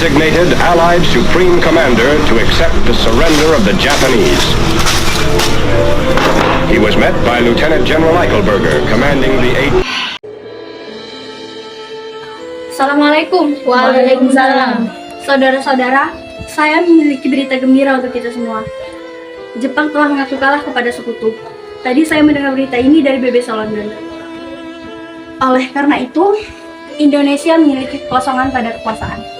designated Allied Supreme Commander to accept the surrender of the Japanese. He was met by Lieutenant General Eichelberger, commanding the 8th. Assalamualaikum. Waalaikumsalam. Saudara-saudara, saya memiliki berita gembira untuk kita semua. Jepang telah mengaku kalah kepada sekutu. Tadi saya mendengar berita ini dari BBC London. Oleh karena itu, Indonesia memiliki kekosongan pada kekuasaan.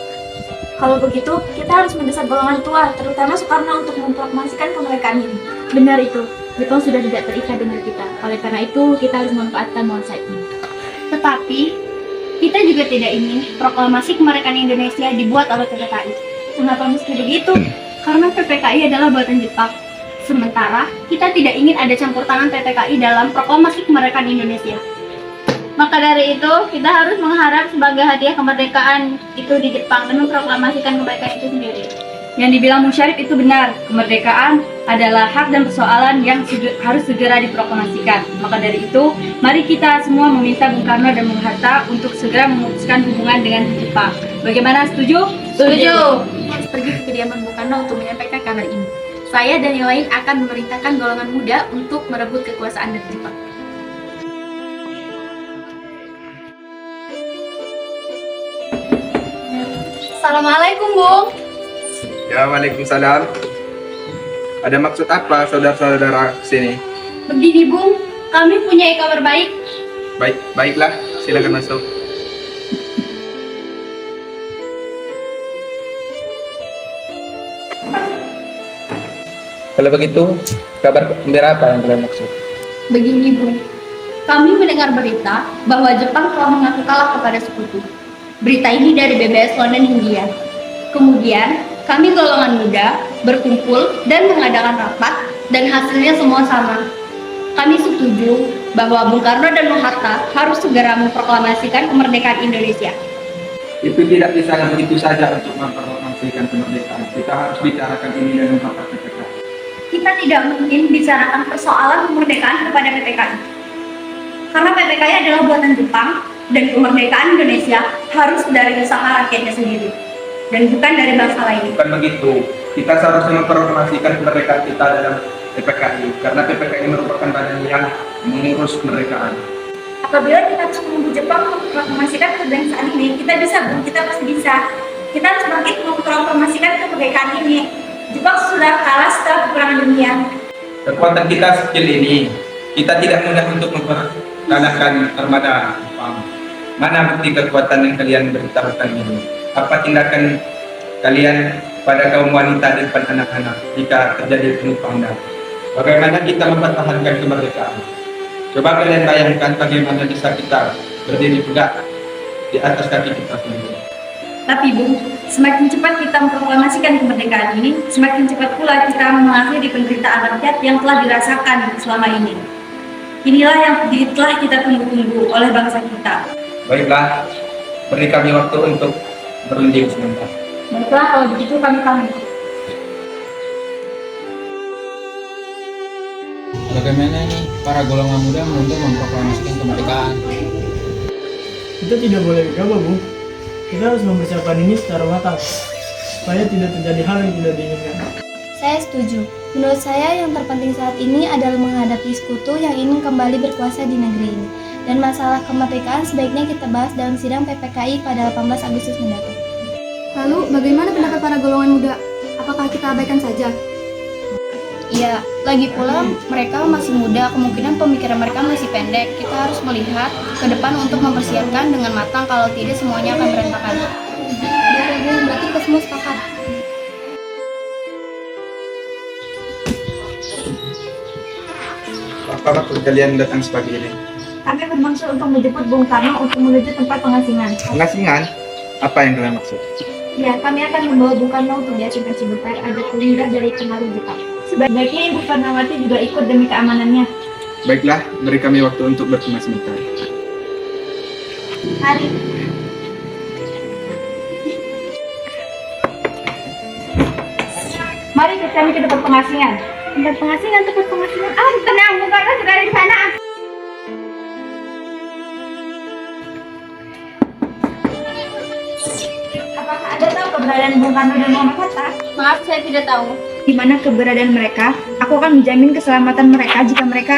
Kalau begitu, kita harus mendesak golongan tua, terutama Soekarno untuk memproklamasikan kemerdekaan ini. Benar itu, Jepang sudah tidak terikat dengan kita. Oleh karena itu, kita harus memanfaatkan momen ini. Tetapi, kita juga tidak ingin proklamasi kemerdekaan Indonesia dibuat oleh PPKI. Kenapa mesti begitu? Karena PPKI adalah buatan Jepang. Sementara, kita tidak ingin ada campur tangan PPKI dalam proklamasi kemerdekaan Indonesia. Maka dari itu, kita harus mengharap sebagai hadiah kemerdekaan itu di Jepang dan memproklamasikan kemerdekaan itu sendiri. Yang dibilang Musyarif itu benar, kemerdekaan adalah hak dan persoalan yang harus segera diproklamasikan. Maka dari itu, mari kita semua meminta Bung Karno dan Bung Hatta untuk segera memutuskan hubungan dengan Jepang. Bagaimana, setuju? Setuju. Harus pergi ke kediaman Bung Karno untuk menyampaikan kabar ini. Saya dan yang lain akan memerintahkan golongan muda untuk merebut kekuasaan dari Jepang. Assalamualaikum, Bung. Ya, waalaikumsalam. Ada maksud apa saudara-saudara kesini? Begini, Bung, kami punya kabar baik. Baiklah, silakan masuk. Kalau begitu, kabar gembira apa yang kalian maksud? Begini, Bung, kami mendengar berita bahwa Jepang telah mengaku kalah kepada sekutu. Berita ini dari BBC London, India. Kemudian, kami golongan muda berkumpul dan mengadakan rapat dan hasilnya semua sama. Kami setuju bahwa Bung Karno dan Bung Hatta harus segera memproklamasikan kemerdekaan Indonesia. Itu tidak bisa begitu saja untuk memproklamasikan kemerdekaan. Kita harus bicarakan ini dengan Bapak PPKI. Kita tidak mungkin bicarakan persoalan kemerdekaan kepada PPKI. Karena PPKI adalah buatan Jepang dan kemerdekaan Indonesia harus dari usaha rakyatnya sendiri dan bukan dari bangsa lain. Bukan begitu. Kita seharusnya memproklamasikan kemerdekaan kita dalam PPKI karena PPKI merupakan badan yang mengurus kemerdekaan. Apabila kita harus menunggu Jepang memproklamasikan kemerdekaan ini, kita pasti bisa. Kita harus bangkit memproklamasikan kemerdekaan ini. Jepang sudah kalah setelah peperangan dunia. Kekuatan kita sekecil ini, kita tidak mudah untuk memperkalahkan armada Jepang. Mana bukti kekuatan yang kalian beritahukan ini? Apa tindakan kalian pada kaum wanita di depan anak-anak jika terjadi penumpang darah? Bagaimana kita mempertahankan kemerdekaan? Coba kalian bayangkan bagaimana bisa kita berdiri tegak di atas kaki kita sendiri. Tapi Bung, semakin cepat kita memproklamasikan kemerdekaan ini, semakin cepat pula kita mengakhiri penderitaan rakyat yang telah dirasakan selama ini. Inilah yang telah kita tunggu-tunggu oleh bangsa kita. Baiklah, beri kami waktu untuk berunding sebentar. Baiklah, kalau begitu kami pamit. Bagaimana nih para golongan muda menuntut memproklamasikan kemerdekaan? Kita tidak boleh gegabah, Bu. Kita harus mempersiapkan ini secara matang, supaya tidak terjadi hal yang tidak diinginkan. Saya setuju. Menurut saya yang terpenting saat ini adalah menghadapi sekutu yang ingin kembali berkuasa di negeri ini. Dan masalah kemerdekaan sebaiknya kita bahas dalam sidang PPKI pada 18 Agustus mendatang. Lalu, bagaimana pendapat para golongan muda? Apakah kita abaikan saja? Iya, lagi pula mereka masih muda, kemungkinan pemikiran mereka masih pendek. Kita harus melihat ke depan untuk mempersiapkan dengan matang, kalau tidak semuanya akan berantakan. Berarti kita semua sepakat. Apa maksud kalian datang sepagi ini? Kami bermaksud untuk menjemput Bung Karno untuk menuju tempat pengasingan. Pengasingan? Apa yang kalian maksud? Ya, kami akan membawa Bung Karno untuk diasingkan sebentar agar terhindar dari pengaruh Jepang. Sebaiknya Ibu Karnawati juga ikut demi keamanannya. Baiklah, beri kami waktu untuk bertemu sebentar. Mari. Mari kami ke tempat pengasingan. Tempat pengasingan. Tenang, Bung Karno sudah ada di sana. Apakah Anda tahu keberadaan Bung Karno dan Muhammad Hatta? Maaf, saya tidak tahu. Di mana keberadaan mereka, aku akan menjamin keselamatan mereka jika mereka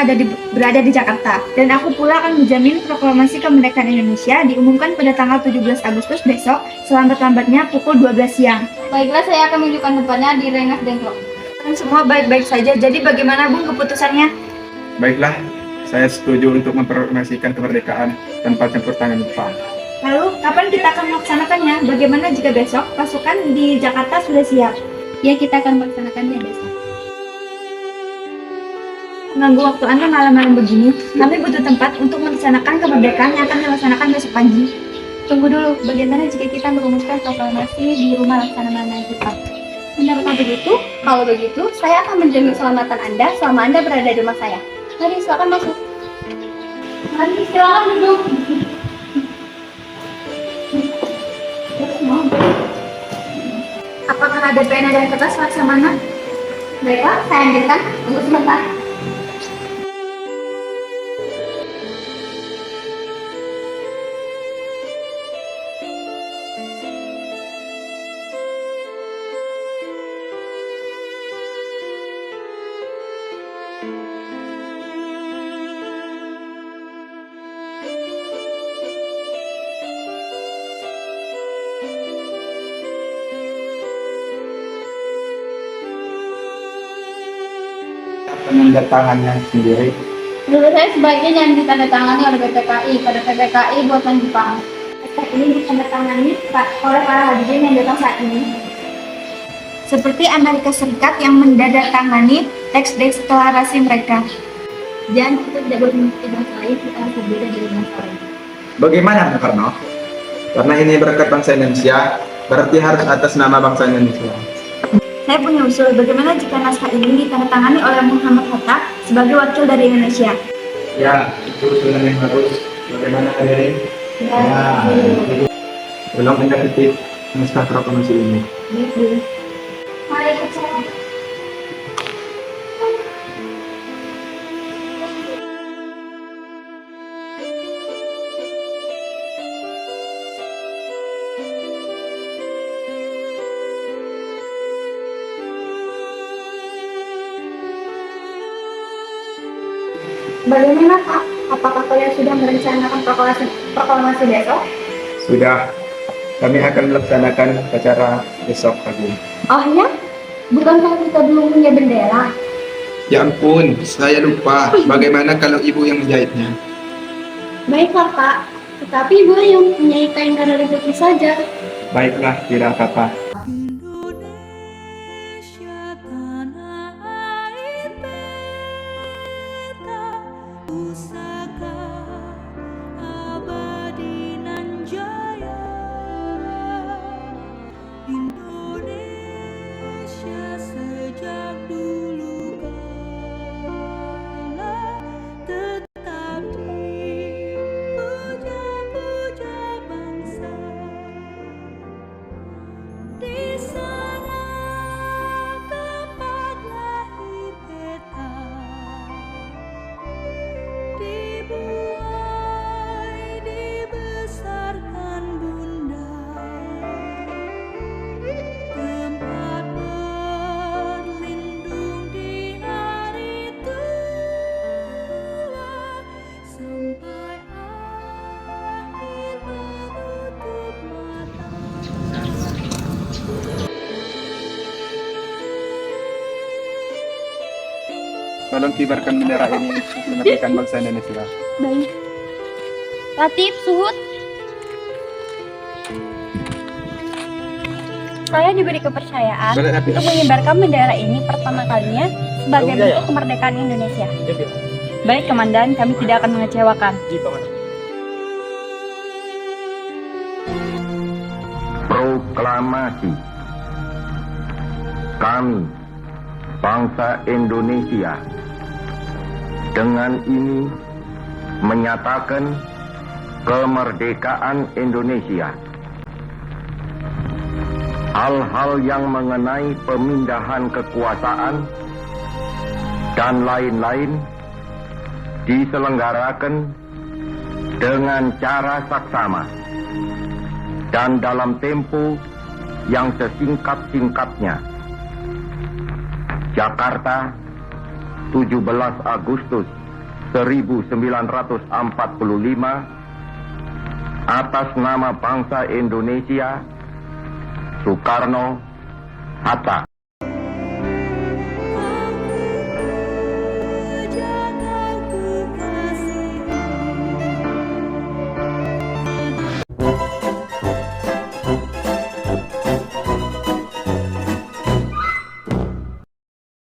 berada di Jakarta. Dan aku pula akan menjamin proklamasi kemerdekaan Indonesia diumumkan pada tanggal 17 Agustus besok, selambat-lambatnya pukul 12 siang. Baiklah, saya akan menunjukkan tempatnya di Rengas Dengklok. Dan semua baik-baik saja, jadi bagaimana Bung keputusannya? Baiklah, saya setuju untuk memproklamasikan kemerdekaan tanpa campur tangan Jepang. Lalu, kapan kita akan melaksanakannya? Bagaimana jika besok pasukan di Jakarta sudah siap? Ya, kita akan melaksanakannya besok. Mengganggu waktu Anda malam-malam begini, kami butuh tempat untuk melaksanakan kemerdekaan yang akan dilaksanakan besok pagi. Tunggu dulu, bagaimana jika kita merumuskan proklamasi di rumah Laksamana kita? Benarkah begitu? Kalau begitu, saya akan menjamin keselamatan Anda selama Anda berada di rumah saya. Mari, silakan masuk. Mari, silakan duduk. Apakah ada pena dan kertas Laksamana? Baiklah, saya ambilkan. Tunggu sebentar. Penandatangannya sendiri. Menurut saya sebaiknya jangan ditandatangani oleh PPKI pada PPKI buatan Jepang. Naskah ini ditandatangani oleh para hadirin yang datang saat ini. Seperti Amerika Serikat yang menandatangani teks deklarasi mereka. Dan kita tidak boleh mengikuti bangsa lain, kita harus berbeda dari bangsa lain. Bagaimana Bung Karno? Karena ini berkat bangsa Indonesia, berarti harus atas nama bangsa Indonesia. Saya punya usul, bagaimana jika naskah ini ditandatangani oleh Muhammad Hatta sebagai wakil dari Indonesia? Ya, itu usulan yang bagus. Bagaimana hadirin? Ya. Belum Anda ketik naskah proklamasi ini. Mari ikut saya. Bagaimana, Pak? Apakah kalian sudah merencanakan proklamasi besok? Sudah, kami akan melaksanakan acara besok pagi. Oh ya? Bukankah kita belum punya bendera? Ya ampun, saya lupa. Bagaimana kalau ibu yang menjahitnya? Baiklah, Pak. Tetapi Ibu yang punya kain karet putih saja. Baiklah, tidak apa-apa. Tolong kibarkan bendera ini untuk mengertikan bangsa Indonesia. Baik. Latif, Suhud. Saya diberi kepercayaan untuk menyebarkan bendera ini pertama kalinya sebagai bentuk kemerdekaan Indonesia. Baik, Komandan, kami tidak akan mengecewakan. Proklamasi. Kami, bangsa Indonesia, dengan ini menyatakan kemerdekaan Indonesia. Hal-hal yang mengenai pemindahan kekuasaan dan lain-lain diselenggarakan dengan cara saksama dan dalam tempo yang sesingkat-singkatnya. Jakarta, 17 Agustus 1945, atas nama bangsa Indonesia, Soekarno-Hatta.